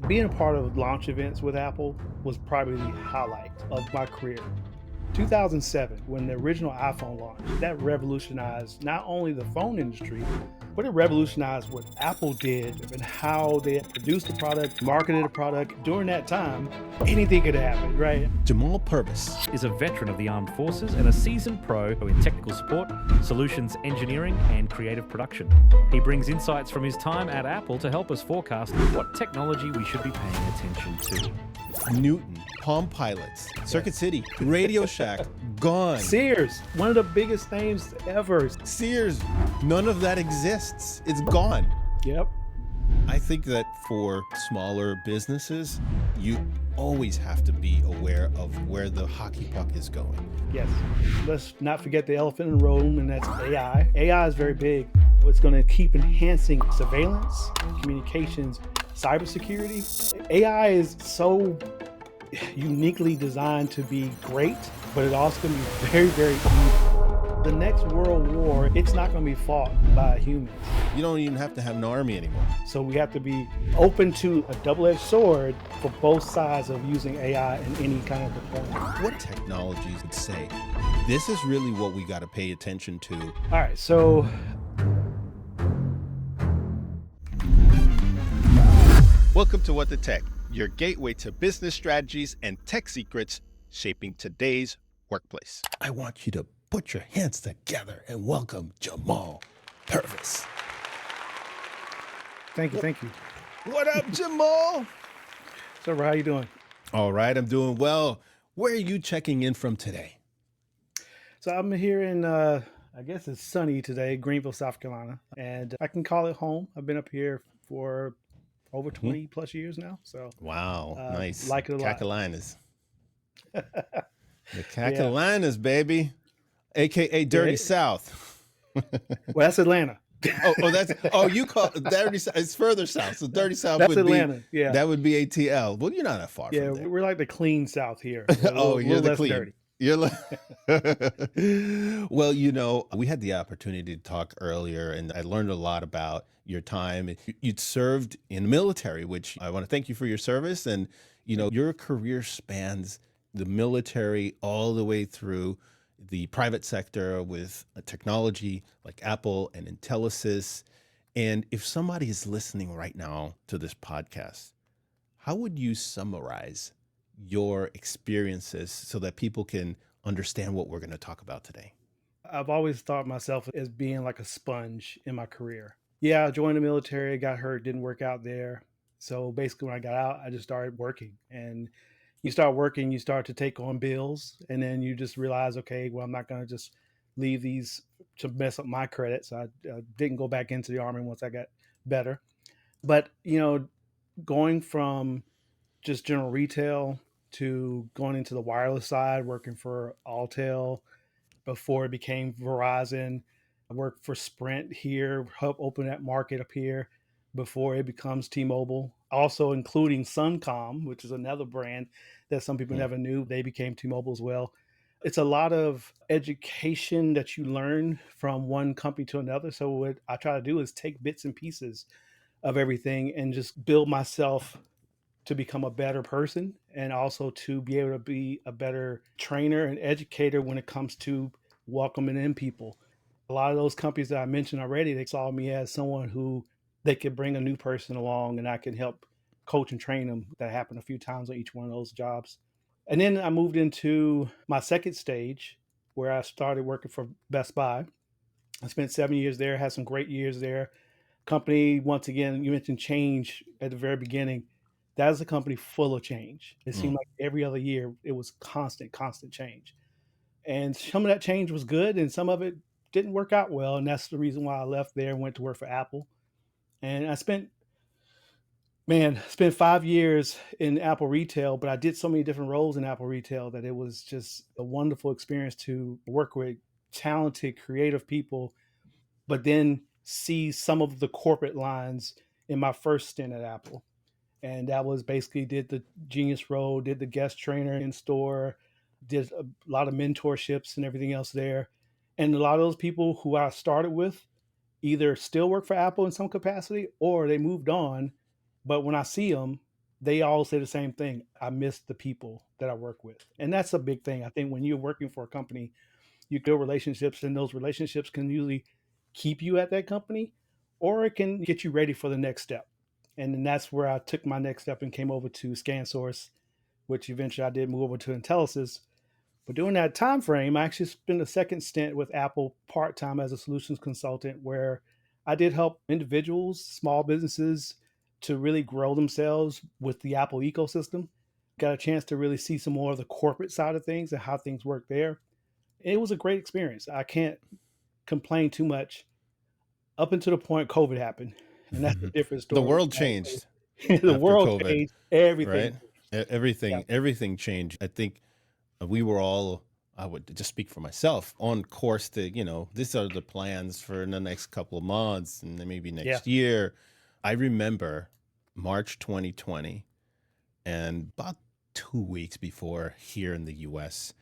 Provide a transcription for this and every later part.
Being a part of launch events with Apple was probably the highlight of my career. 2007, when the original iPhone launched, that revolutionized not only the phone industry, but it revolutionized what Apple did and how they produced the product, marketed the product. During that time, anything could happen, right? Jamal Purvis is a veteran of the armed forces and a seasoned pro in technical support, solutions engineering, and creative production. He brings insights from his time at Apple to help us forecast what technology we should be paying attention to. Newton, Palm Pilots, Circuit City, Radio Shack, gone. Sears, one of the biggest names ever. Sears, none of that exists. It's gone. Yep. I think that for smaller businesses, you always have to be aware of where the hockey puck is going. Yes. Let's not forget the elephant in the room, and that's AI. AI is very big. It's going to keep enhancing surveillance, communications, cybersecurity. AI is so uniquely designed to be great, but it's also going to be very, very evil. The next world war, it's not going to be fought by humans. You don't even have to have an army anymore. So we have to be open to a double-edged sword for both sides of using AI in any kind of deployment. What technologies would say, this is really what we got to pay attention to? All right, so welcome to What the Tech, your gateway to business strategies and tech secrets shaping today's workplace. I want you to put your hands together and welcome Jamal Purvis. Thank you. What up, Jamal? So, how you doing? All right, I'm doing well. Where are you checking in from today? So I'm here in, I guess it's sunny today, Greenville, South Carolina, and I can call it home. I've been up here for over 20 plus years now. So wow, nice. Like it a lot. Carolinas. The Carolinas, baby, aka Dirty South. Well, that's Atlanta. You call Dirty South. It's further south. So Dirty South that's would Atlanta. be that would be ATL. Well, you're not that far from there. We're like the clean South here. You're the less clean. Dirty. You're like, well, we had the opportunity to talk earlier, and I learned a lot about your time. You'd served in the military, which I want to thank you for your service. And, your career spans the military all the way through the private sector with technology like Apple and Intelisys. And if somebody is listening right now to this podcast, how would you summarize your experiences so that people can understand what we're going to talk about today? I've always thought myself as being like a sponge in my career. Yeah, I joined the military, got hurt, didn't work out there. So basically when I got out, I just started working. And you start working, you start to take on bills, and then you just realize, okay, well, I'm not going to just leave these to mess up my credit. So I didn't go back into the Army once I got better. But, going from just general retail to going into the wireless side, working for Alltel before it became Verizon. I worked for Sprint here, helped open that market up here before it becomes T-Mobile. Also including Suncom, which is another brand that some people never knew. They became T-Mobile as well. It's a lot of education that you learn from one company to another. So what I try to do is take bits and pieces of everything and just build myself to become a better person, and also to be able to be a better trainer and educator when it comes to welcoming in people. A lot of those companies that I mentioned already, they saw me as someone who they could bring a new person along and I can help coach and train them. That happened a few times on each one of those jobs. And then I moved into my second stage where I started working for Best Buy. I spent 7 years there, had some great years there. Company, once again, you mentioned change at the very beginning. That is a company full of change. It seemed like every other year it was constant change. And some of that change was good and some of it didn't work out well. And that's the reason why I left there and went to work for Apple. And I spent 5 years in Apple retail, but I did so many different roles in Apple retail that it was just a wonderful experience to work with talented, creative people, but then see some of the corporate lines in my first stint at Apple. And that was basically did the genius role, did the guest trainer in store, did a lot of mentorships and everything else there. And a lot of those people who I started with either still work for Apple in some capacity or they moved on. But when I see them, they all say the same thing. I miss the people that I work with. And that's a big thing. I think when you're working for a company, you build relationships, and those relationships can usually keep you at that company, or it can get you ready for the next step. And then that's where I took my next step and came over to ScanSource, which eventually I did move over to Intelisys. But during that time frame, I actually spent a second stint with Apple part-time as a solutions consultant, where I did help individuals, small businesses, to really grow themselves with the Apple ecosystem. Got a chance to really see some more of the corporate side of things and how things work there. It was a great experience. I can't complain too much up until the point COVID happened. And that's a different The story. world changed The after world COVID, changed, everything right? changed. Yeah. Everything changed. I think we were all, I would just speak for myself, on course to, these are the plans for the next couple of months and then maybe Yeah. next year. I remember March 2020, and about 2 weeks before, here in the US,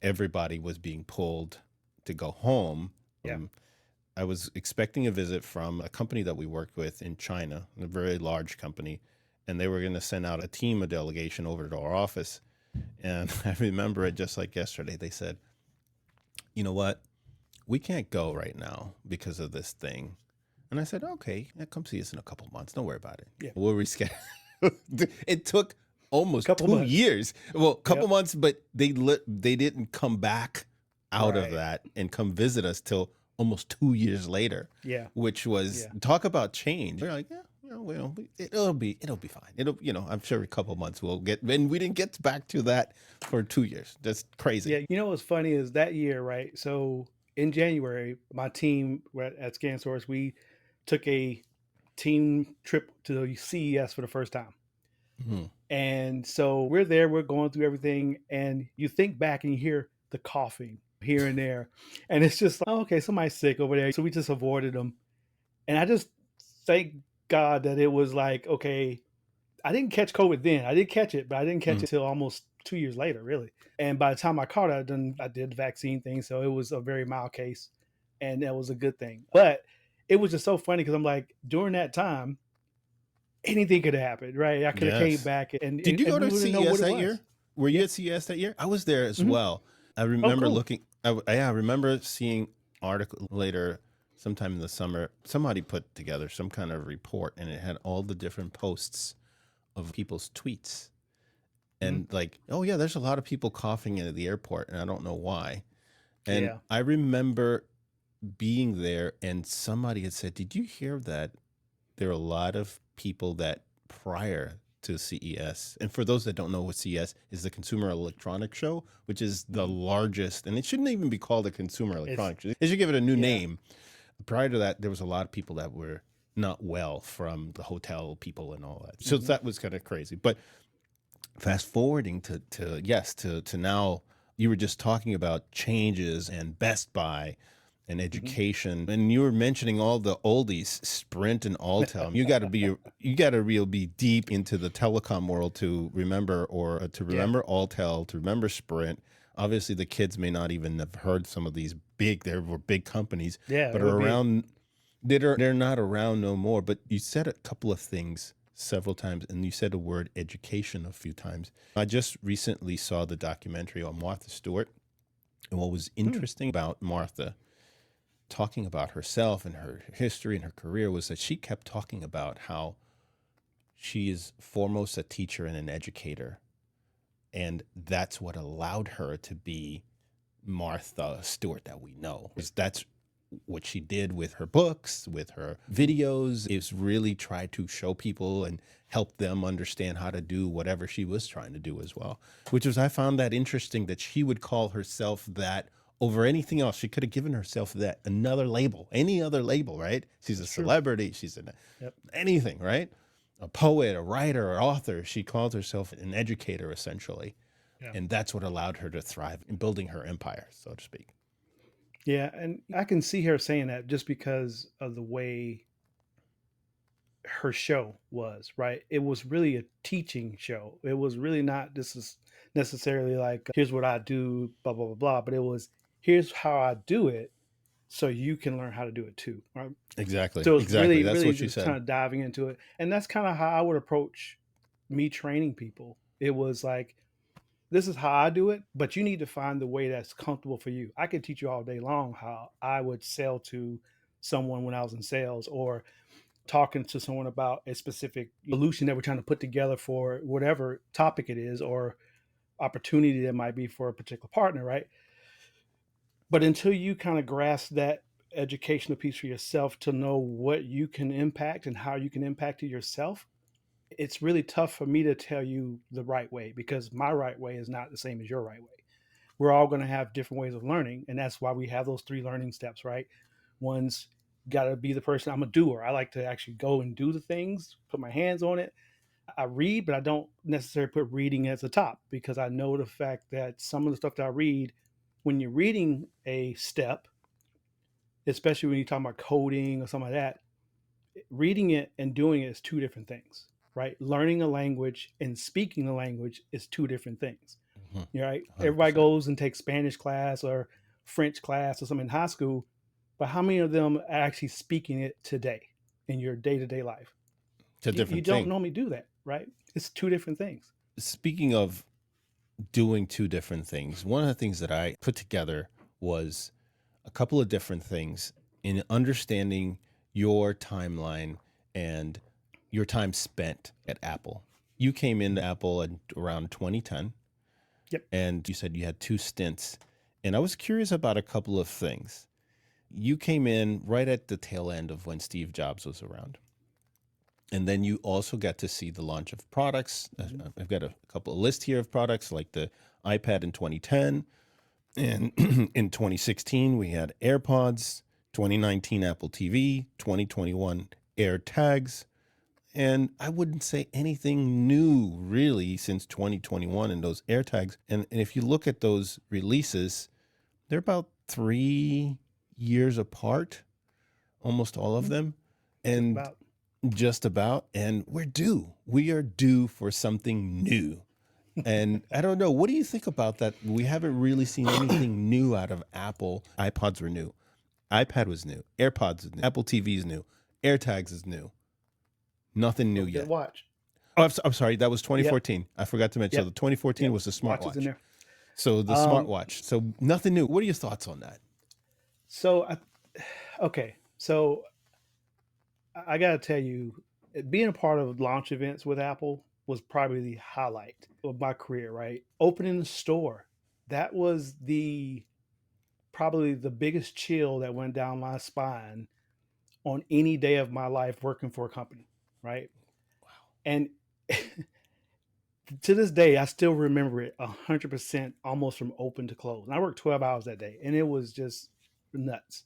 everybody was being pulled to go home. Yeah. I was expecting a visit from a company that we worked with in China, a very large company, and they were going to send out a delegation over to our office. And I remember it just like yesterday. They said, you know what? We can't go right now because of this thing. And I said, okay, yeah, come see us in a couple months. Don't worry about it. Yeah. We'll reschedule. It took almost Couple 2 months. years. Well, a couple Yep. months, but they didn't come back out of Right. that and come visit us till almost 2 years later. Yeah. Which was, Yeah. talk about change. We're like, yeah, it'll be fine. I'm sure a couple months we'll get, and we didn't get back to that for 2 years. That's crazy. Yeah. You know what's funny is that year, right? So in January, my team at ScanSource, we took a team trip to CES for the first time. Mhm. And so we're there, we're going through everything, and you think back and you hear the coughing here and there. And it's just like, oh, okay, somebody's sick over there. So we just avoided them. And I just thank God that it was like, okay, I didn't catch COVID then. I did catch it, but I didn't catch it till almost 2 years later, really. And by the time I caught it, I did the vaccine thing. So it was a very mild case, and that was a good thing. But it was just so funny because I'm like, during that time, anything could have happened, right? I could have came Yes. back and Did you go we to wouldn't know CES what it that was. year? Were you Yeah. at CES that year? I was there as Mhm. well. I remember cool. looking. I remember seeing article later, sometime in the summer. Somebody put together some kind of report, and it had all the different posts of people's tweets, and like, oh yeah, there's a lot of people coughing at the airport, and I don't know why. And Yeah. I remember being there, and somebody had said, "Did you hear that there are a lot of people that prior to CES," and for those that don't know what CES is, the Consumer Electronics Show, which is the largest, and it shouldn't even be called a Consumer Electronics Show. They should give it a new name. Prior to that, there was a lot of people that were not well from the hotel people and all that. So that was kind of crazy. But fast forwarding to now, you were just talking about changes and Best Buy and education, and you were mentioning all the oldies, Sprint and Altel. You got to really be deep into the telecom world to remember, or to remember Altel, to remember Sprint. Obviously, the kids may not even have heard some of these there were big companies, Yeah, but they are were big. around. They're not around no more. But you said a couple of things several times, and you said the word education a few times. I just recently saw the documentary on Martha Stewart, and what was interesting about Martha, talking about herself and her history and her career, was that she kept talking about how she is foremost a teacher and an educator. And that's what allowed her to be Martha Stewart that we know. That's what she did with her books, with her videos, is really try to show people and help them understand how to do whatever she was trying to do as well. I found that interesting, that she would call herself that over anything else. She could have given herself that another label, any other label, right? She's a celebrity. She's anything, right? A poet, a writer, or author. She called herself an educator, essentially. Yeah. And that's what allowed her to thrive in building her empire, so to speak. Yeah, and I can see her saying that just because of the way her show was, right? It was really a teaching show. It was really not, this is necessarily like, here's what I do, blah, blah, blah, blah. But it was, here's how I do it so you can learn how to do it too, right? Exactly. So it's Exactly. really, That's really what she just said. kind of diving into it. And that's kind of how I would approach me training people. It was like, this is how I do it, but you need to find the way that's comfortable for you. I could teach you all day long how I would sell to someone when I was in sales, or talking to someone about a specific solution that we're trying to put together for whatever topic it is or opportunity that might be for a particular partner, right? But until you kind of grasp that educational piece for yourself to know what you can impact and how you can impact it yourself, it's really tough for me to tell you the right way, because my right way is not the same as your right way. We're all going to have different ways of learning. And that's why we have those 3 learning steps, right? One's got to be the person. I'm a doer. I like to actually go and do the things, put my hands on it. I read, but I don't necessarily put reading as the top, because I know the fact that some of the stuff that I read, when you're reading a step, especially when you're talking about coding or something like that, reading it and doing it is 2 different things, right? Learning a language and speaking the language is 2 different things. Right? 100%. Everybody goes and takes Spanish class or French class or something in high school, but how many of them are actually speaking it today in your day-to-day life? It's a You different don't thing. normally do that, right? It's 2 different things. Speaking of doing 2 different things, one of the things that I put together was a couple of different things in understanding your timeline and your time spent at Apple. You came into Apple at around 2010. Yep. And you said you had 2 stints. And I was curious about a couple of things. You came in right at the tail end of when Steve Jobs was around. And then you also got to see the launch of products. I've got a couple of lists here of products, like the iPad in 2010. And in 2016, we had AirPods, 2019 Apple TV, 2021 AirTags. And I wouldn't say anything new really since 2021 in those AirTags. And if you look at those releases, they're about 3 years apart, almost all of them. And just about. And we're due. We are due for something new. And I don't know. What do you think about that? We haven't really seen anything new out of Apple. iPods were new. iPad was new. AirPods is new. Apple TV is new. AirTags is new. Nothing new yet. Watch. Oh, I'm sorry. That was 2014. Yep. I forgot to mention. So the 2014 was the smartwatch. In there. So the smartwatch. So nothing new. What are your thoughts on that? So, okay. So I got to tell you, being a part of launch events with Apple was probably the highlight of my career, right? Opening the store. That was probably the biggest chill that went down my spine on any day of my life working for a company, right? Wow. And to this day, I still remember it 100%, almost from open to close. And I worked 12 hours that day, and it was just nuts.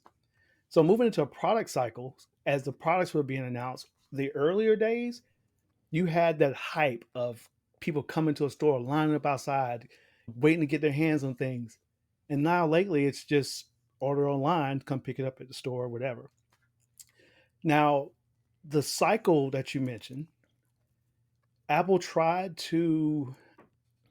So moving into a product cycle, as the products were being announced, the earlier days, you had that hype of people coming to a store, lining up outside, waiting to get their hands on things. And now lately, it's just order online, come pick it up at the store or whatever. Now, the cycle that you mentioned, Apple tried to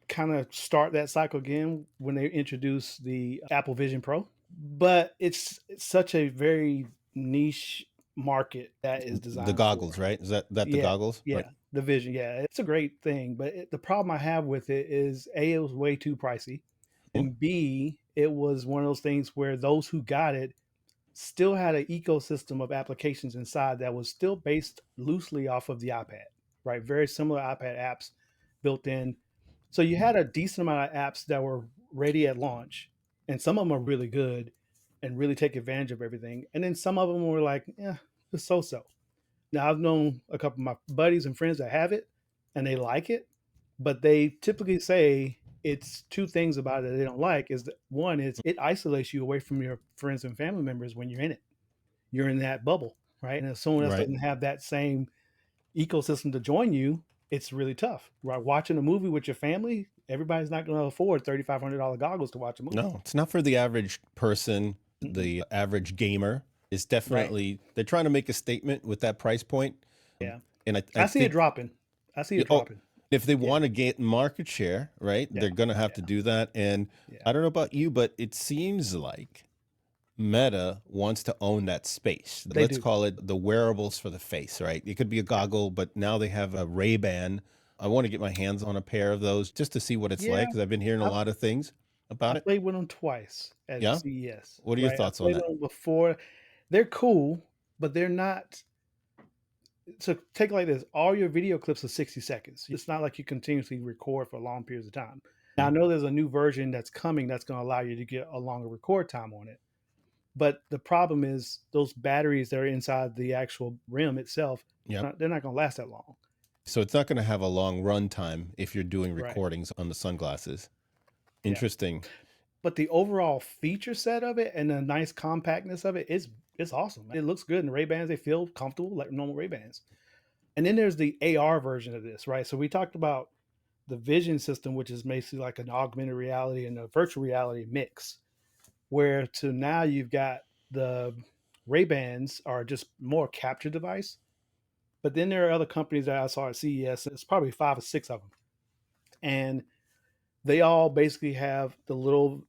kind of start that cycle again when they introduced the Apple Vision Pro, but it's such a very niche market that is designed. The goggles, right? Is that the goggles? Yeah, right. The Vision. Yeah, it's a great thing, but the problem I have with it is A, it was way too pricey, and B, it was one of those things where those who got it still had an ecosystem of applications inside that was still based loosely off of the iPad, right? Very similar iPad apps built in. So you had a decent amount of apps that were ready at launch, and some of them are really good and really take advantage of everything. And then some of them were like, it's so-so. Now, I've known a couple of my buddies and friends that have it, and they like it, but they typically say it's 2 things about it that they don't like. Is that one is it isolates you away from your friends and family members when you're in it. You're in that bubble, right? And if someone else doesn't have that same ecosystem to join you, it's really tough. Right? Watching a movie with your family, everybody's not going to afford $3,500 goggles to watch a movie. No, it's not for the average person, the average gamer. It's definitely, they're trying to make a statement with that price point. Yeah. And I see it dropping. If they want to get market share, right, they're going to have to do that. And I don't know about you, but it seems like Meta wants to own that space. Let's call it the wearables for the face, right? It could be a goggle, but now they have a Ray-Ban I want to get my hands on a pair of those just to see what it's Yeah, like because I've been hearing a I, lot of things I about it. played with them twice at Yeah. CES, What are your right? I thoughts on played that? with them before. They're cool, but they're not. So take it like this: all your video clips are 60 seconds. It's not like you continuously record for long periods of time. Now I Mhm. know there's a new version that's coming that's going to allow you to get a longer record time on it. But the problem is those batteries that are inside the actual rim itself, Yep. they're not going to last that long. So it's not going to have a long run time if you're doing Right. recordings on the sunglasses. Yeah. Interesting. But the overall feature set of it and the nice compactness of it is it's awesome. It looks good. And the Ray-Bans, they feel comfortable like normal Ray-Bans. And then there's the AR version of this, right? So we talked about the vision system, which is basically like an augmented reality and a virtual reality mix, where to now you've got the Ray-Bans are just more capture device. But then there are other companies that I saw at CES. It's probably 5 or 6 of them, and they all basically have the little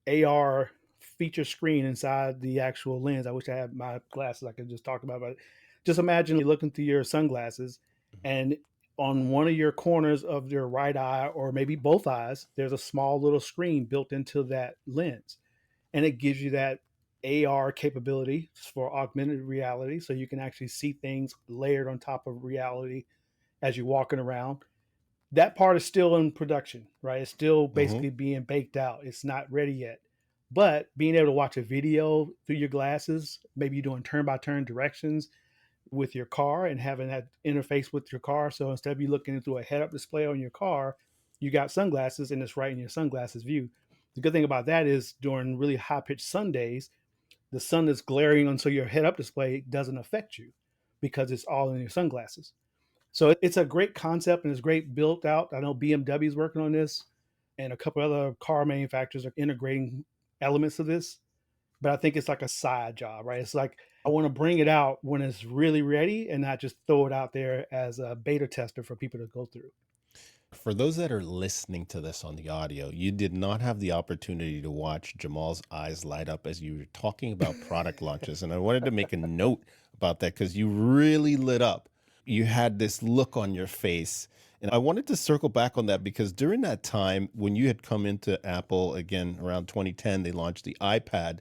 AR feature screen inside the actual lens. I wish I had my glasses. I could just talk about it. But just imagine you looking through your sunglasses, and on one of your corners of your right eye, or maybe both eyes, there's a small little screen built into that lens, and it gives you that AR capability for augmented reality, so you can actually see things layered on top of reality as you're walking around. That part is still in production, right? It's still Hmm. basically being baked out. It's not ready yet. But being able to watch a video through your glasses, maybe you're doing turn by turn directions with your car and having that interface with your car. So instead of you looking through a head up display on your car, you got sunglasses and it's right in your sunglasses view. The good thing about that is during really high pitched sun days, the sun is glaring on so your head up display doesn't affect you because it's all in your sunglasses. So it's a great concept and it's great built out. I know BMW is working on this and a couple other car manufacturers are integrating elements of this, but I think it's like a side job, right? It's like I want to bring it out when it's really ready and not just throw it out there as a beta tester for people to go through. For those that are listening to this on the audio, you did not have the opportunity to watch Jamal's eyes light up as you were talking about product launches. And I wanted to make a note about that because you really lit up. You had this look on your face. And I wanted to circle back on that because during that time, when you had come into Apple again around 2010, they launched the iPad.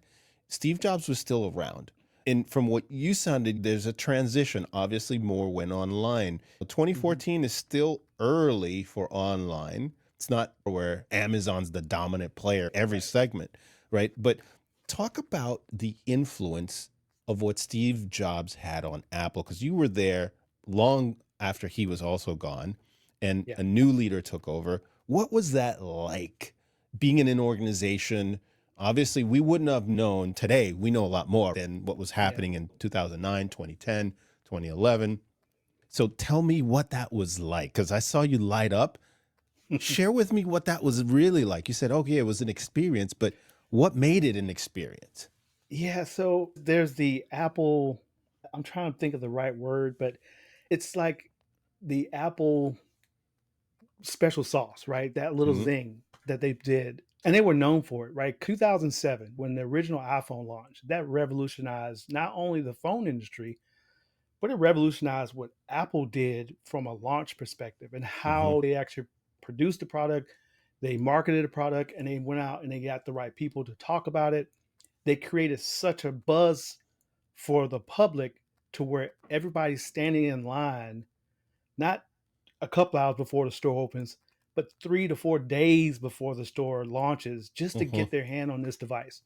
Steve Jobs was still around. And from what you sounded, there's a transition. Obviously, more went online. Mm-hmm. 2014 is still early for online. It's not where Amazon's the dominant player every Right. segment, right? But talk about the influence of what Steve Jobs had on Apple, because you were there long after he was also gone and Yeah. a new leader took over. What was that like being in an organization? Obviously, we wouldn't have known today. We know a lot more than what was Yeah. happening in 2009, 2010, 2011. So tell me what that was like, because I saw you light up. Share with me what that was really like. You said, okay, it was an experience, but what made it an experience? Yeah. So there's the Apple, I'm trying to think of the right word, but it's like the Apple special sauce, right? That little Hmm. zing that they did. And they were known for it, right? 2007, when the original iPhone launched, that revolutionized not only the phone industry, but it revolutionized what Apple did from a launch perspective and Hmm. how they actually produced the product. They marketed the product and they went out and they got the right people to talk about it. They created such a buzz for the public to where everybody's standing in line, not a couple hours before the store opens, but 3 to 4 days before the store launches just to Hmm. get their hand on this device.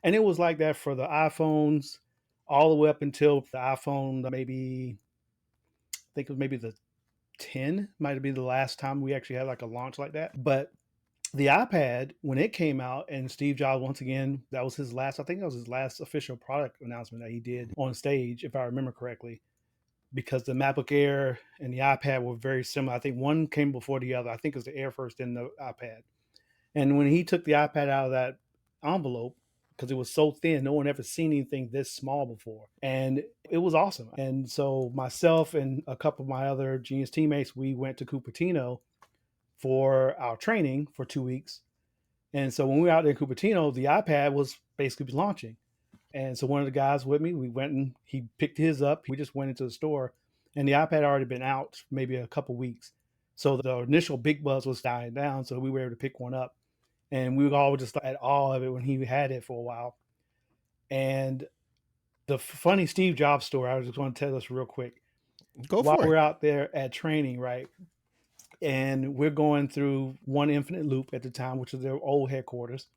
And it was like that for the iPhones all the way up until the iPhone, maybe, I think it was maybe the 10 might have been the last time we actually had like a launch like that. But the iPad, when it came out, and Steve Jobs, once again, that was his last, I think that was his last official product announcement that he did on stage, if I remember correctly, because the MacBook Air and the iPad were very similar. I think one came before the other. I think it was the Air first, then the iPad. And when he took the iPad out of that envelope, because it was so thin, no one ever seen anything this small before. And it was awesome. And so myself and a couple of my other Genius teammates, we went to Cupertino for our training for 2 weeks. And so when we were out there in Cupertino, the iPad was basically launching. And so one of the guys with me, we went and he picked his up. We just went into the store and the iPad had already been out maybe a couple weeks. So the initial big buzz was dying down. So we were able to pick one up. And we were all just at awe of it when he had it for a while. And the funny Steve Jobs story, I was just going to tell this real quick. Go While for we're it. out there at training, right? And we're going through One Infinite Loop at the time, which was their old headquarters.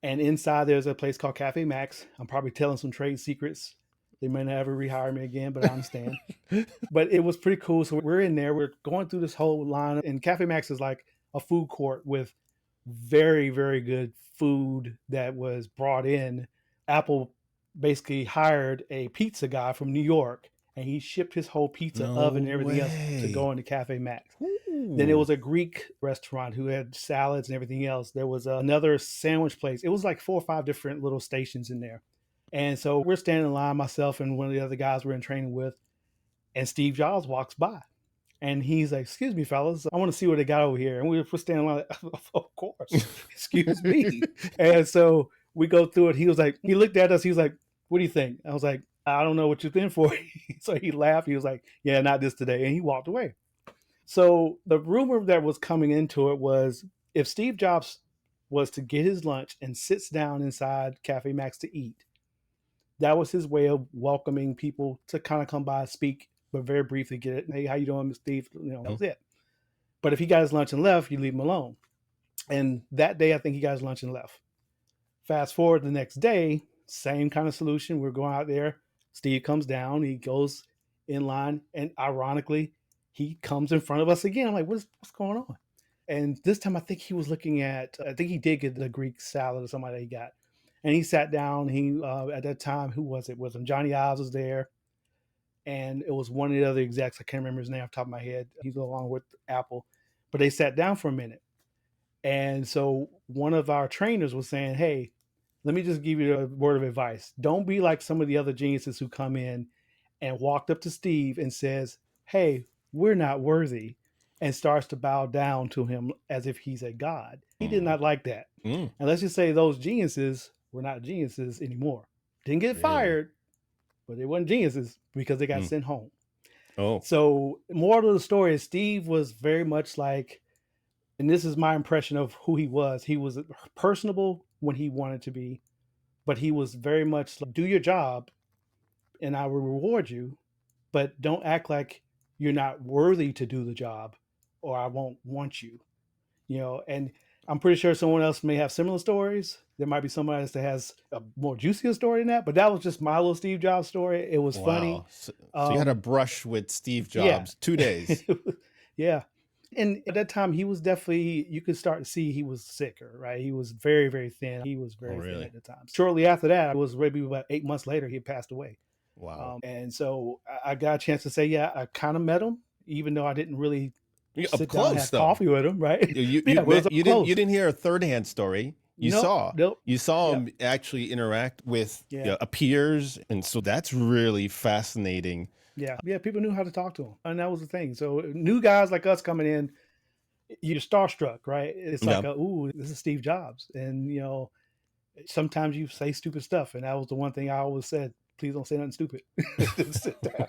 And inside there's a place called Cafe Max. I'm probably telling some trade secrets. They may never rehire me again, but I understand. But it was pretty cool. So we're in there. We're going through this whole line. And Cafe Max is like a food court with very, very good food that was brought in. Apple basically hired a pizza guy from New York, and he shipped his whole pizza No oven and everything else to go way. into Cafe Max. Ooh. Then there was a Greek restaurant who had salads and everything else. There was another sandwich place. It was like 4 or 5 different little stations in there. And so we're standing in line, myself and one of the other guys we're in training with, and Steve Jobs walks by. And he's like, "Excuse me, fellas, I want to see what they got over here." And we're standing like, "Of course, excuse me." And so we go through it. He was like, he looked at us. He was like, "What do you think?" I was like, "I don't know what you're in for." So he laughed. He was like, "Yeah, not this today." And he walked away. So the rumor that was coming into it was if Steve Jobs was to get his lunch and sits down inside Cafe Max to eat, that was his way of welcoming people to kind of come by, speak, but very briefly get it. "Hey, how you doing, Mr. Steve?" That was it. But if he got his lunch and left, you leave him alone. And that day, I think he got his lunch and left. Fast forward the next day, same kind of solution. We're going out there. Steve comes down. He goes in line. And ironically, he comes in front of us again. I'm like, what's going on? And this time, I think he was looking at, I think he did get the Greek salad or something that he got. And he sat down. He, at that time, who was it? Was him? Johnny Ives was there. And it was one of the other execs. I can't remember his name off the top of my head. He's along with Apple. But they sat down for a minute. And so one of our trainers was saying, "Hey, let me just give you a word of advice. Don't be like some of the other geniuses who come in," and walked up to Steve and says, "Hey, we're not worthy," and starts to bow down to him as if he's a god. He did not like that. Mm, And let's just say those geniuses were not geniuses anymore. Didn't get really? fired, but they weren't geniuses because they got Mm. sent home. Oh, So, moral of the story is Steve was very much like, and this is my impression of who he was. He was personable when he wanted to be, but he was very much like, do your job and I will reward you, but don't act like you're not worthy to do the job or I won't want you. And I'm pretty sure someone else may have similar stories. There might be someone else that has a more juicier story than that, but that was just my little Steve Jobs story. It was funny. wow. So you had a Um, brush with Steve yeah. Jobs 2 days. Yeah. And at that time, he was definitely, you could start to see he was sicker, right? He was very, very thin. He was Oh, very thin really? at the time. Shortly after that, it was maybe about 8 months later, he had passed away. Wow. And so I got a chance to say, yeah, I kind of met him, even though I didn't really Up sit down and close have though. coffee with him, right? You Yeah, it was up you close. didn't hear a third-hand story. You saw Nope. you saw Yeah. him actually interact with Yeah. peers, and so that's really fascinating. Yeah. People knew how to talk to him. And that was the thing. So new guys like us coming in, you're starstruck, right? It's like, Yeah. ooh, this is Steve Jobs. And, sometimes you say stupid stuff. And that was the one thing I always said, please don't say nothing stupid. Just sit down.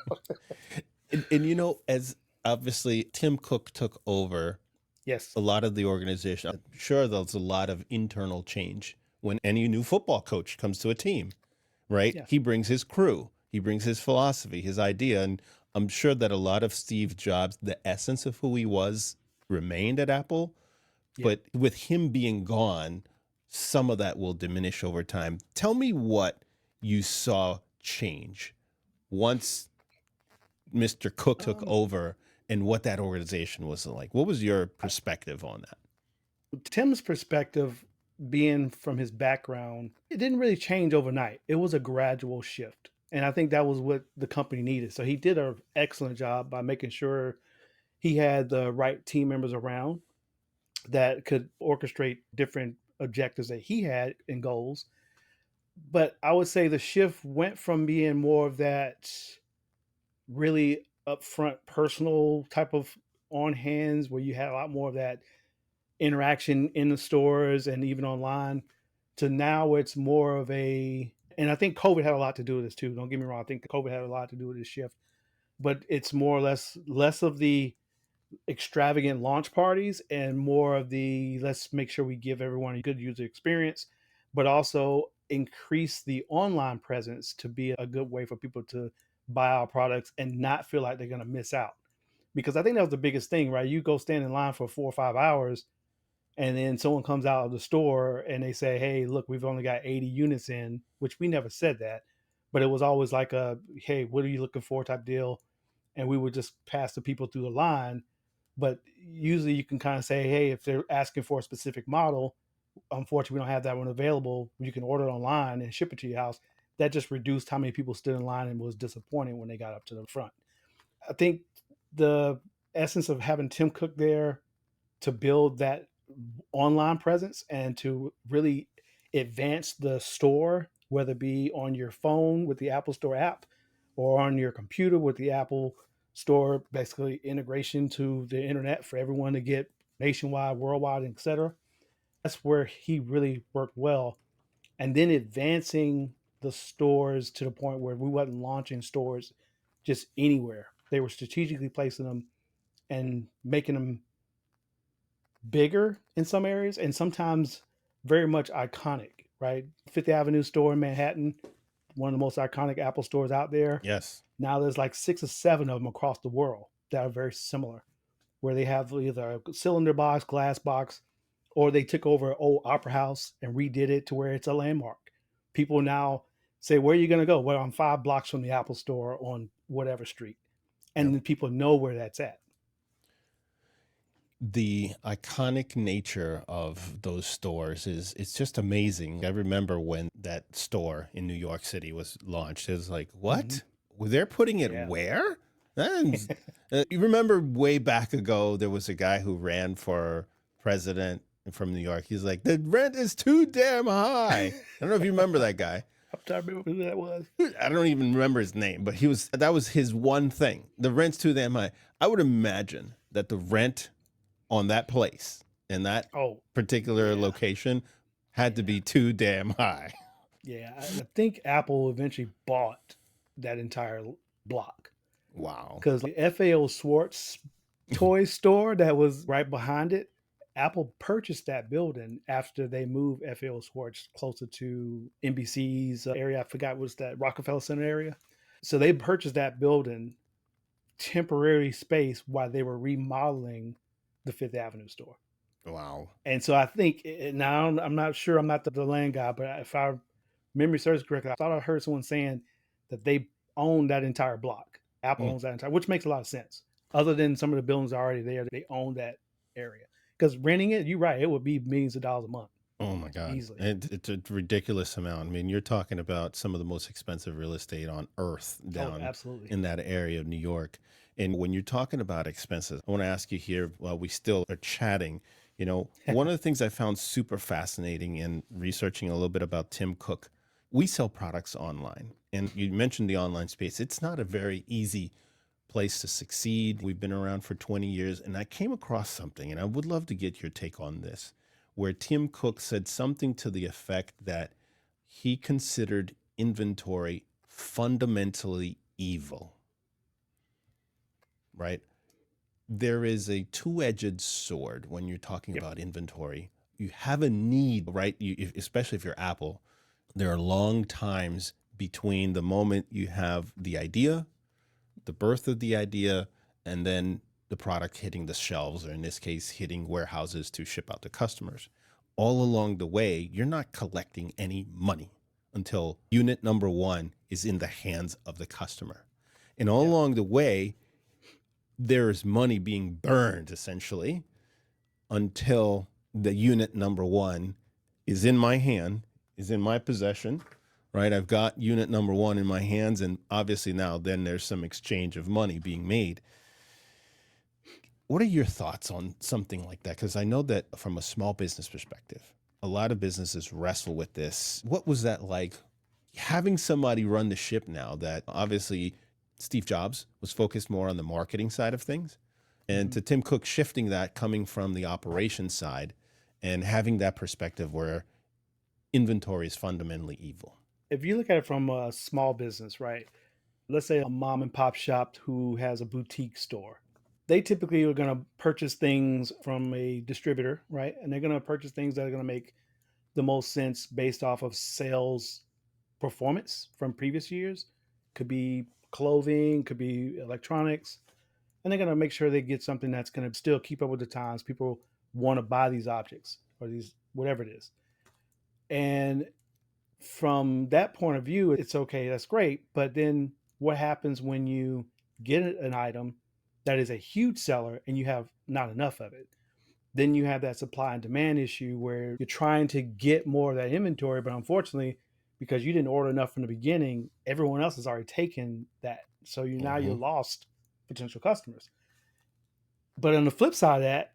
And as obviously Tim Cook took over Yes. a lot of the organization, I'm sure there's a lot of internal change when any new football coach comes to a team, right? Yeah. He brings his crew, he brings his philosophy, his idea. And I'm sure that a lot of Steve Jobs, the essence of who he was, remained at Apple. Yeah. But with him being gone, some of that will diminish over time. Tell me what you saw change once Mr. Cook took over and what that organization was like. What was your perspective on that? Tim's perspective, being from his background, it didn't really change overnight. It was a gradual shift. And I think that was what the company needed. So he did an excellent job by making sure he had the right team members around that could orchestrate different objectives that he had and goals. But I would say the shift went from being more of that really upfront personal type of on hands where you had a lot more of that interaction in the stores and even online to now it's more of a, and I think COVID had a lot to do with this too. Don't get me wrong. I think COVID had a lot to do with this shift, but it's more or less of the extravagant launch parties and more of the let's make sure we give everyone a good user experience, but also increase the online presence to be a good way for people to buy our products and not feel like they're going to miss out. Because I think that was the biggest thing, right? You go stand in line for 4 or 5 hours, and then someone comes out of the store and they say, hey, look, we've only got 80 units in, which we never said that, but it was always like a, hey, what are you looking for type deal. And we would just pass the people through the line. But usually you can kind of say, hey, if they're asking for a specific model, unfortunately we don't have that one available, you can order it online and ship it to your house. That just reduced how many people stood in line and was disappointed when they got up to the front. I think the essence of having Tim Cook there to build that online presence and to really advance the store, whether it be on your phone with the Apple Store app or on your computer with the Apple Store, basically integration to the internet for everyone to get nationwide, worldwide, etc. That's where he really worked well. And then advancing the stores to the point where we wasn't launching stores just anywhere. They were strategically placing them and making them bigger in some areas and sometimes very much iconic, right? Fifth Avenue store in Manhattan, one of the most iconic Apple stores out there. Yes. Now there's like 6 or 7 of them across the world that are very similar, where they have either a cylinder box, glass box, or they took over an old opera house and redid it to where it's a landmark. People now say, where are you going to go? Well, I'm 5 blocks from the Apple store on whatever street. And Yep. then people know where that's at. The iconic nature of those stores is it's just amazing. I remember when that store in New York City was launched. It was like, what? Mm-hmm. They're putting it Yeah. where? You remember way back ago, there was a guy who ran for president from New York. He's like, the rent is too damn high. I don't know if you remember that guy. I'm trying to remember who that was. I don't even remember his name, but that was his one thing. The rent's too damn high. I would imagine that the rent on that place in that particular location had to be too damn high. Yeah, I think Apple eventually bought that entire block. Wow. Because the FAO Schwartz toy store that was right behind it, Apple purchased that building after they moved FAO Schwartz closer to NBC's area. I forgot what's that, Rockefeller Center area. So they purchased that building, temporary space, while they were remodeling the Fifth Avenue store. Wow. And so I think, now I'm not sure, I'm not the land guy, but if our memory serves correctly, I thought I heard someone saying that they own that entire block. Apple owns that entire, which makes a lot of sense. Other than some of the buildings already there, they own that area. Because renting it, you're right, it would be millions of dollars a month. Oh my God. Easily. It's a ridiculous amount. I mean, you're talking about some of the most expensive real estate on earth down absolutely. in that area of New York. And when you're talking about expenses, I want to ask you here while we still are chatting, one of the things I found super fascinating in researching a little bit about Tim Cook, we sell products online. And you mentioned the online space. It's not a very easy place to succeed. We've been around for 20 years, and I came across something, and I would love to get your take on this, where Tim Cook said something to the effect that he considered inventory fundamentally evil. Right? There is a two-edged sword when you're talking about inventory. You have a need, right? Especially if you're Apple, there are long times between the moment you have the idea, the birth of the idea, and then the product hitting the shelves, or in this case, hitting warehouses to ship out to customers. All along the way, you're not collecting any money until unit number 1 is in the hands of the customer. And all along the way, there's money being burned, essentially, until the unit number 1 is in my hand, is in my possession, right? I've got unit number 1 in my hands, and obviously now then there's some exchange of money being made. What are your thoughts on something like that? Because I know that from a small business perspective, a lot of businesses wrestle with this. What was that like, having somebody run the ship now that obviously Steve Jobs was focused more on the marketing side of things, and to Tim Cook shifting that, coming from the operations side and having that perspective where inventory is fundamentally evil? If you look at it from a small business, right? Let's say a mom and pop shop who has a boutique store. they typically are going to purchase things from a distributor, right? And they're going to purchase things that are going to make the most sense based off of sales performance from previous years. Could be clothing, could be electronics, and they're going to make sure they get something that's going to still keep up with the times. People want to buy these objects or these whatever it is. And from that point of view, it's okay, that's great. But then what happens when you get an item that is a huge seller and you have not enough of it? Then you have that supply and demand issue where you're trying to get more of that inventory, but unfortunately, because you didn't order enough from the beginning, everyone else has already taken that. So now you're Hmm. lost potential customers. But on the flip side of that,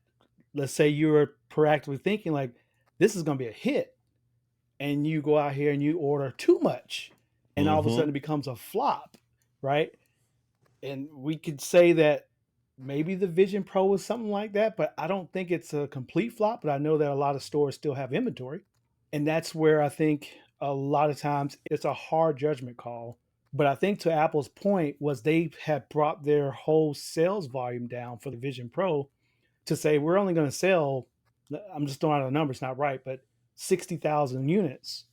let's say you're proactively thinking like this is going to be a hit, and you go out here and you order too much, and all of a Hmm. sudden it becomes a flop, right? And we could say that maybe the Vision Pro was something like that, but I don't think it's a complete flop. But I know that a lot of stores still have inventory, and that's where I think a lot of times it's a hard judgment call. But I think to Apple's point was they had brought their whole sales volume down for the Vision Pro to say we're only going to sell, I'm just throwing out a number, it's not right, but 60,000 units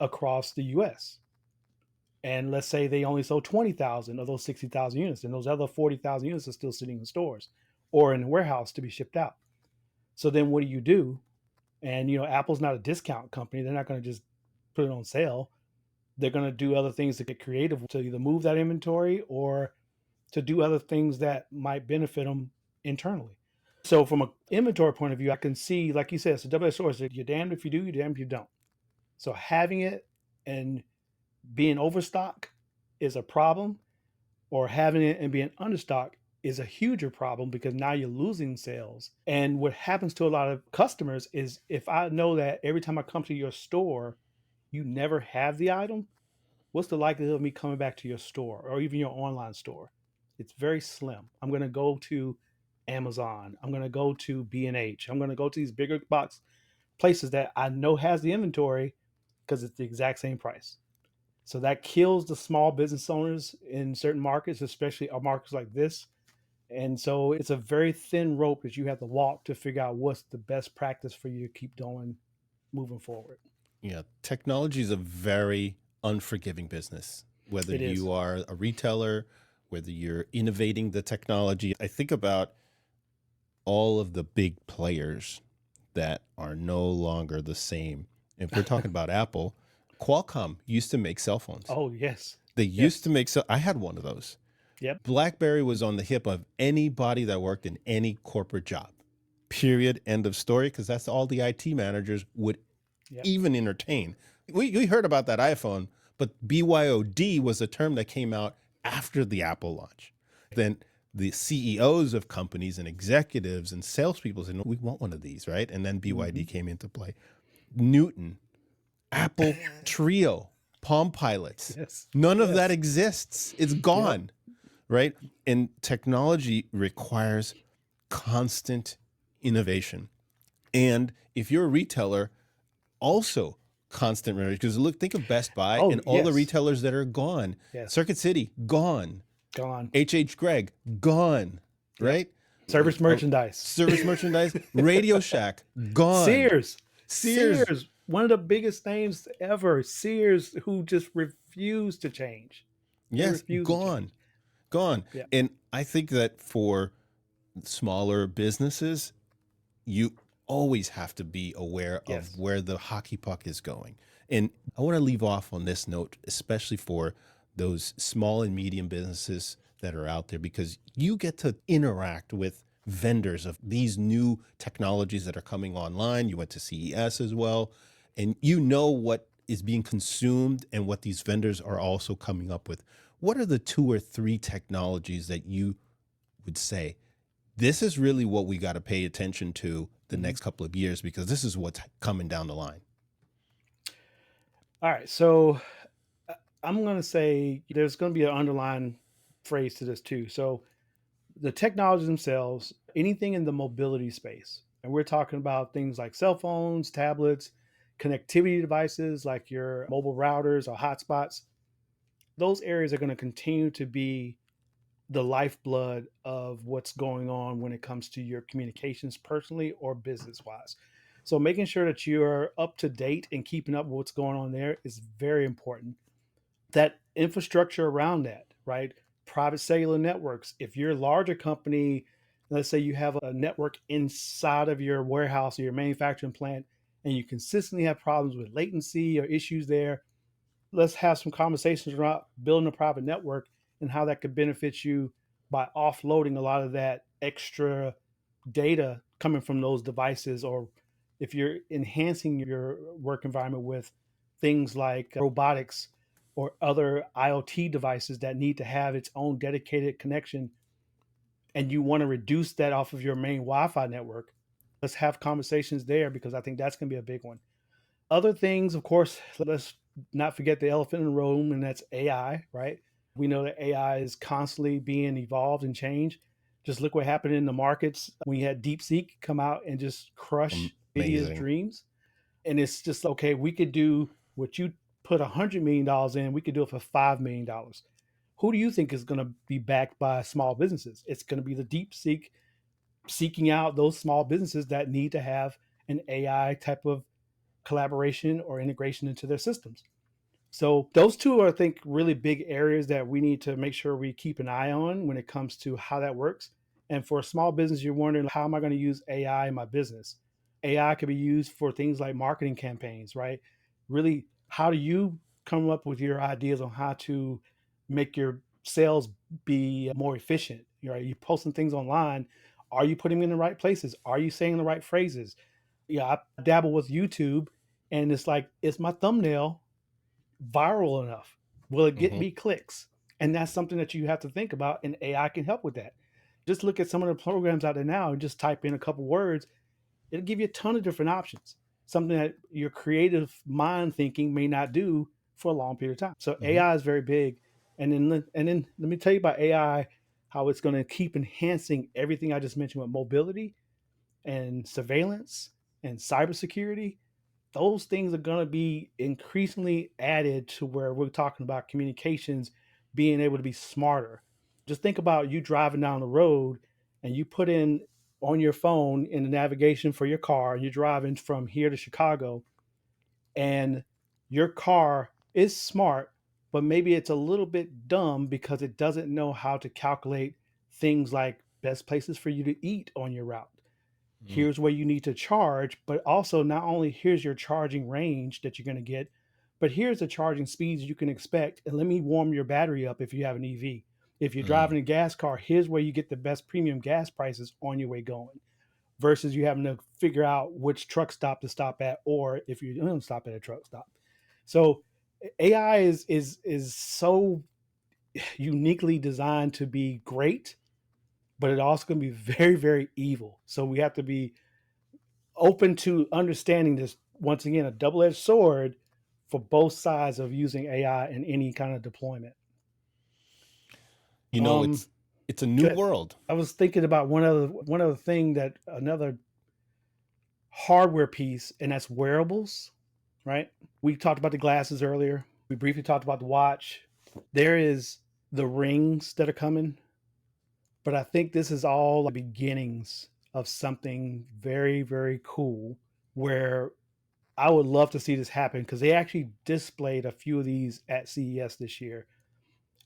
across the US. And let's say they only sold 20,000 of those 60,000 units, and those other 40,000 units are still sitting in stores or in the warehouse to be shipped out. So then what do you do? And Apple's not a discount company. They're not going to just put it on sale. They're going to do other things to get creative to either move that inventory or to do other things that might benefit them internally. So from an inventory point of view, I can see, like you said, it's a double-edged sword. So you're damned if you do, you're damned if you don't. So having it and being overstock is a problem, or having it and being understock is a huger problem because now you're losing sales. And what happens to a lot of customers is if I know that every time I come to your store, you never have the item, what's the likelihood of me coming back to your store or even your online store? It's very slim. I'm going to go to Amazon. I'm going to go to B&H. I'm going to go to these bigger box places that I know has the inventory because it's the exact same price. So that kills the small business owners in certain markets, especially markets like this. And so it's a very thin rope that you have to walk to figure out what's the best practice for you to keep doing moving forward. Yeah, technology is a very unforgiving business. Whether It is. you are a retailer, whether you're innovating the technology, I think about all of the big players that are no longer the same. If we're talking about Apple, Qualcomm used to make cell phones. Oh, yes. They used Yes. to make I had one of those. Yep. BlackBerry was on the hip of anybody that worked in any corporate job. Period. End of story. Because that's all the IT managers would Yep. even entertain. We heard about that iPhone, but BYOD was a term that came out after the Apple launch. Then the CEOs of companies and executives and salespeople said, no, we want one of these, right? And then BYD came into play. Newton, Apple Trio, Palm Pilots. Yes. None of Yes. that exists. It's gone, right? And technology requires constant innovation. And if you're a retailer, also constant renovation. Because look, think of Best Buy Oh, and all the yes. retailers that are gone. Yes. Circuit City, gone. Gone. H.H. Gregg, gone, right? Service merchandise. Service merchandise, Radio Shack, gone. Sears. One of the biggest names ever. Sears, who just refused to change. Yes, refused to gone. change. Gone. Yeah. And I think that for smaller businesses, you always have to be aware Yes. of where the hockey puck is going. And I want to leave off on this note, especially for those small and medium businesses that are out there, because you get to interact with vendors of these new technologies that are coming online. You went to CES as well, and you know what is being consumed and what these vendors are also coming up with. What are the 2 or 3 technologies that you would say, this is really what we got to pay attention to the next couple of years, because this is what's coming down the line? All right. So I'm going to say there's going to be an underlying phrase to this too. So the technologies themselves, anything in the mobility space, and we're talking about things like cell phones, tablets, connectivity devices like your mobile routers or hotspots, those areas are going to continue to be the lifeblood of what's going on when it comes to your communications personally or business wise. So making sure that you're up to date and keeping up with what's going on there is very important. That infrastructure around that, right? Private cellular networks. If you're a larger company, let's say you have a network inside of your warehouse or your manufacturing plant, and you consistently have problems with latency or issues there, let's have some conversations about building a private network and how that could benefit you by offloading a lot of that extra data coming from those devices, or if you're enhancing your work environment with things like robotics or other IoT devices that need to have its own dedicated connection, and you want to reduce that off of your main Wi-Fi network, let's have conversations there, because I think that's going to be a big one. Other things, of course, let's not forget the elephant in the room, and that's AI, right? We know that AI is constantly being evolved and changed. Just look what happened in the markets. We had DeepSeek come out and just crush NVIDIA's Amazing. dreams. And it's just, okay, we could do what you put $100 million in, we could do it for $5 million. Who do you think is going to be backed by small businesses? It's going to be the DeepSeek seeking out those small businesses that need to have an AI type of collaboration or integration into their systems. So those two are, I think, really big areas that we need to make sure we keep an eye on when it comes to how that works. And for a small business, you're wondering, how am I going to use AI in my business? AI could be used for things like marketing campaigns, right? Really, how do you come up with your ideas on how to make your sales be more efficient? Are you posting things online? Are you putting them in the right places? Are you saying the right phrases? Yeah, I dabble with YouTube, and it's like, is my thumbnail viral enough? Will it get Hmm. me clicks? And that's something that you have to think about, and AI can help with that. Just look at some of the programs out there now and just type in a couple words. It'll give you a ton of different options, something that your creative mind thinking may not do for a long period of time. So Hmm. AI is very big. And then let me tell you about AI, how it's going to keep enhancing everything I just mentioned with mobility and surveillance and cybersecurity. Those things are going to be increasingly added to where we're talking about communications being able to be smarter. Just think about you driving down the road, and you put in on your phone in the navigation for your car, and you're driving from here to Chicago, and your car is smart, but maybe it's a little bit dumb because it doesn't know how to calculate things like best places for you to eat on your route. Here's where you need to charge, but also not only here's your charging range that you're going to get, but here's the charging speeds you can expect. And let me warm your battery up if you have an EV. If you're Mm. driving a gas car, here's where you get the best premium gas prices on your way going, versus you having to figure out which truck stop to stop at, or if you don't stop at a truck stop. So AI is so uniquely designed to be great, but it also can be very, very evil. So we have to be open to understanding this, once again, a double-edged sword for both sides of using AI in any kind of deployment. You know, Um, it's a new world. I was thinking about one other thing, that another hardware piece, and that's wearables, right? We talked about the glasses earlier. We briefly talked about the watch. There is the rings that are coming, but I think this is all the beginnings of something very, very cool, where I would love to see this happen, because they actually displayed a few of these at CES this year.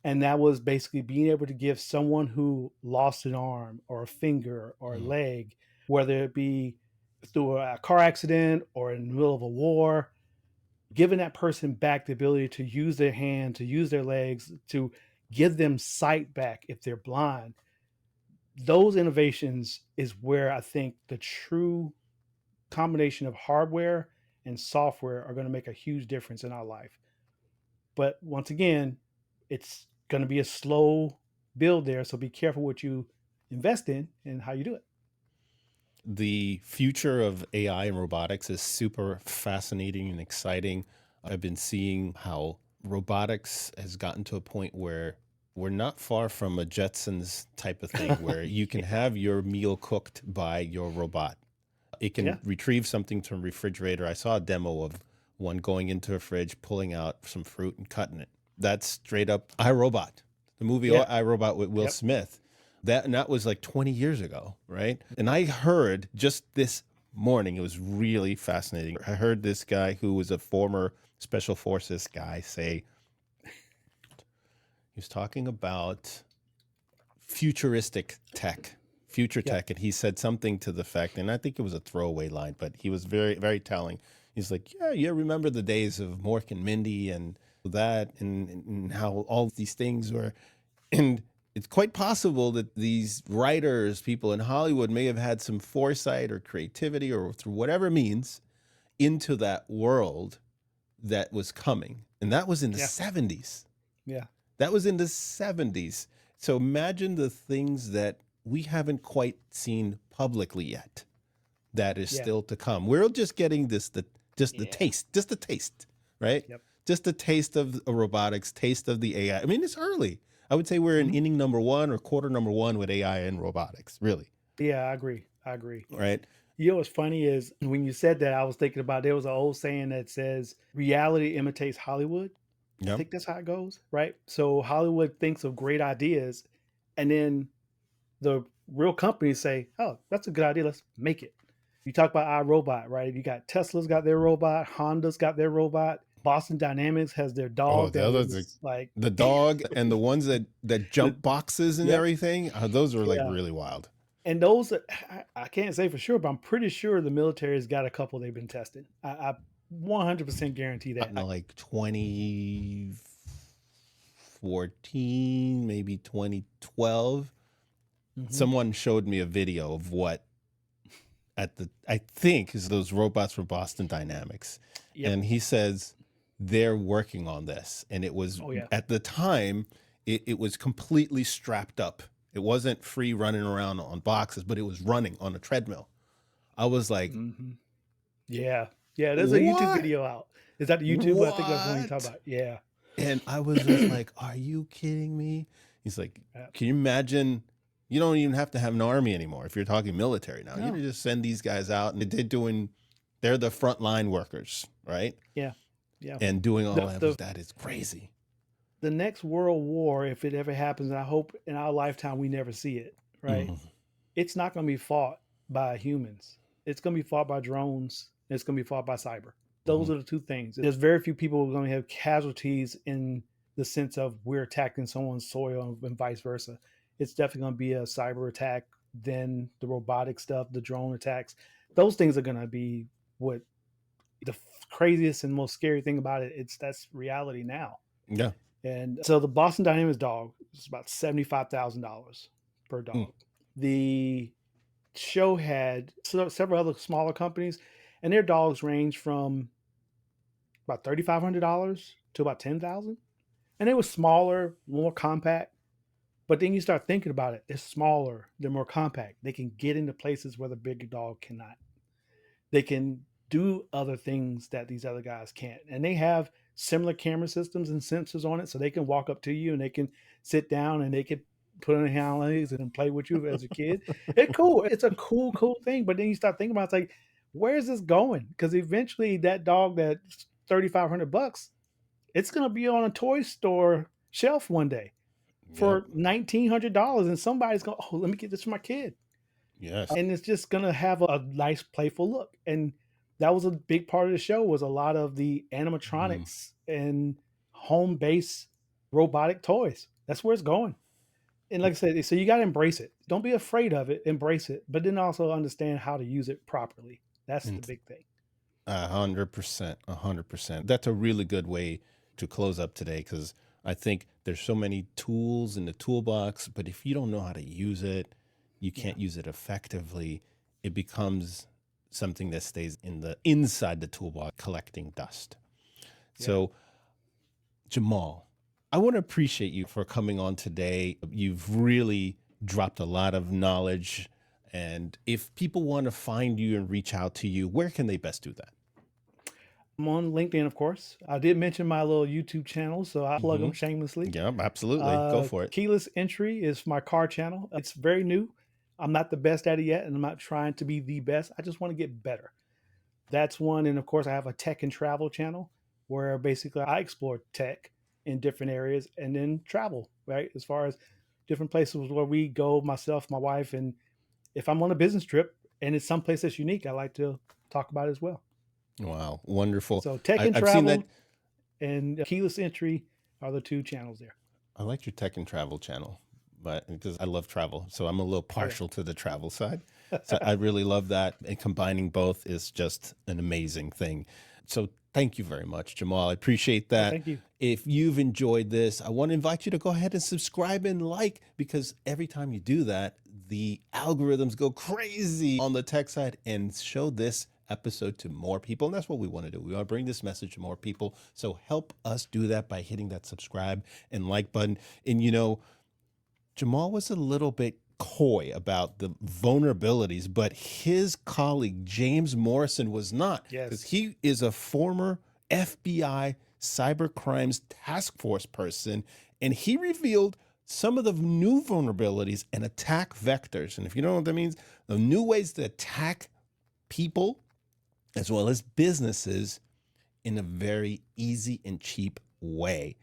And that was basically being able to give someone who lost an arm or a finger or a Mm. leg, whether it be through a car accident or in the middle of a war, giving that person back the ability to use their hand, to use their legs, to give them sight back if they're blind. Those innovations is where I think the true combination of hardware and software are going to make a huge difference in our life. But once again, it's going to be a slow build there. So be careful what you invest in and how you do it. The future of AI and robotics is super fascinating and exciting. I've been seeing how robotics has gotten to a point where we're not far from a Jetsons type of thing where you can Yeah. have your meal cooked by your robot. It Yeah. can retrieve something from a refrigerator. I saw a demo of one going into a fridge, pulling out some fruit and cutting it. That's straight up iRobot. the movie Yeah. I, Robot with Will Yep. Smith. That was like 20 years ago, right? And I heard just this morning, it was really fascinating. I heard this guy who was a former special forces guy say, he was talking about futuristic tech, future Yep. tech. And he said something to the fact, and I think it was a throwaway line, but he was very, very telling. He's like, yeah, you remember the days of Mork and Mindy and that, and how all these things were. And it's quite possible that these writers, people in Hollywood, may have had some foresight or creativity or through whatever means into that world that was coming. And that was in the Yeah. 70s. Yeah. That was in the 70s. So imagine the things that we haven't quite seen publicly yet that is Yeah. still to come. We're just getting the Yeah. taste, right? Yep. Just the taste of robotics, taste of the AI. I mean, it's early. I would say we're in inning number 1 or quarter number 1 with AI and robotics, really, Yeah, I agree. I agree. right? You know what's funny is when you said that, I was thinking about there was an old saying that says reality imitates Hollywood. I Yeah. think that's how it goes, right? So Hollywood thinks of great ideas, and then the real companies say, "Oh, that's a good idea. Let's make it." You talk about iRobot, right? You got Tesla's got their robot, Honda's got their robot, Boston Dynamics has their Oh, dog the that others are was like, the dog and the ones that jump boxes and yep, everything. Those are like yeah. really wild. And those, I can't say for sure, but I'm pretty sure the military's got a couple they've been testing. I 100% guarantee that. In like 2014, maybe 2012, someone showed me a video of what I think is those robots from Boston Dynamics. Yep. And he says they're working on this. And it was Oh, yeah. at the time, it was completely strapped up. It wasn't free running around on boxes, but it was running on a treadmill. I was like, Yeah. Yeah. There's a YouTube what? video out. Is that the YouTube? I think that's the one you talk What? about. Yeah. And I was just like, are you kidding me? He's like, Yeah. can you imagine? You don't even have to have an army anymore if you're talking military now. You No. can just send these guys out and they're the frontline workers, right? Yeah. Yeah. And doing all The that is crazy. the next world war, if it ever happens, and I hope in our lifetime we never see it, right? It's not going to be fought by humans. It's going to be fought by drones. It's going to be fought by cyber. Those are the two things. There's very few people who are going to have casualties in the sense of we're attacking someone's soil and vice versa. It's definitely going to be a cyber attack, then the robotic stuff, the drone attacks. Those things are going to be what the craziest and most scary thing about it. That's reality now. Yeah. And so the Boston Dynamics dog is about $75,000 per dog. The show had several other smaller companies, and their dogs range from about $3,500 to about $10,000. And they were smaller, more compact. But then you start thinking about it. It's smaller. They're more compact. They can get into places where the bigger dog cannot. They can do other things that these other guys can't. And they have similar camera systems and sensors on it, so they can walk up to you and they can sit down and they can put on their hind legs and play with you as a kid. It's cool. It's a cool thing. But then you start thinking about it's like, where's this going? Because eventually that dog that's $3,500, it's gonna be on a toy store shelf one day for $1,900, and somebody's going, oh, let me get this for my kid. Yes. And it's just gonna have a nice, playful look. And that was a big part of the show, was a lot of the animatronics and home-based robotic toys. That's where it's going. And like I said, so you got to embrace it. Don't be afraid of it. Embrace it, but then also understand how to use it properly. That's the big thing. 100%. 100%. That's a really good way to close up today, because I think there's so many tools in the toolbox, but if you don't know how to use it, you can't use it effectively. It becomes something that stays inside the toolbox, collecting dust. So, Jamal, I want to appreciate you for coming on today. You've really dropped a lot of knowledge. And if people want to find you and reach out to you, where can they best do that? I'm on LinkedIn, of course. I did mention my little YouTube channel, so I'll plug them shamelessly. Yeah, absolutely. Go for it. Keyless Entry is my car channel. It's very new. I'm not the best at it yet, and I'm not trying to be the best. I just want to get better. That's one. And of course, I have a tech and travel channel where basically I explore tech in different areas, and then travel, right? As far as different places where we go, myself, my wife, and if I'm on a business trip and it's someplace that's unique, I like to talk about it as well. Wow, wonderful. So tech and I've seen that. travel and keyless entry are the two channels there. I like your tech and travel channel, but because I love travel, so I'm a little partial to the travel side. So I really love that, and combining both is just an amazing thing. So thank you very much, Jamal. I appreciate that. Thank you. If you've enjoyed this, I want to invite you to go ahead and subscribe and like, because every time you do that, the algorithms go crazy on the tech side and show this episode to more people. And that's what we want to do. We want to bring this message to more people. So help us do that by hitting that subscribe and like button. And Jamal was a little bit coy about the vulnerabilities, but his colleague, James Morrison, was not. Yes. Because he is a former FBI cyber crimes task force person, and he revealed some of the new vulnerabilities and attack vectors. And if you don't know what that means, the new ways to attack people as well as businesses in a very easy and cheap way.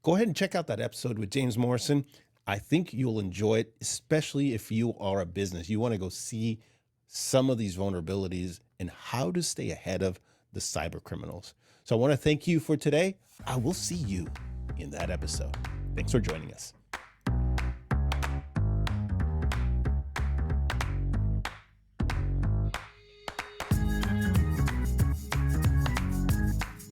Go ahead and check out that episode with James Morrison. I think you'll enjoy it, especially if you are a business. You want to go see some of these vulnerabilities and how to stay ahead of the cyber criminals. So I want to thank you for today. I will see you in that episode. Thanks for joining us.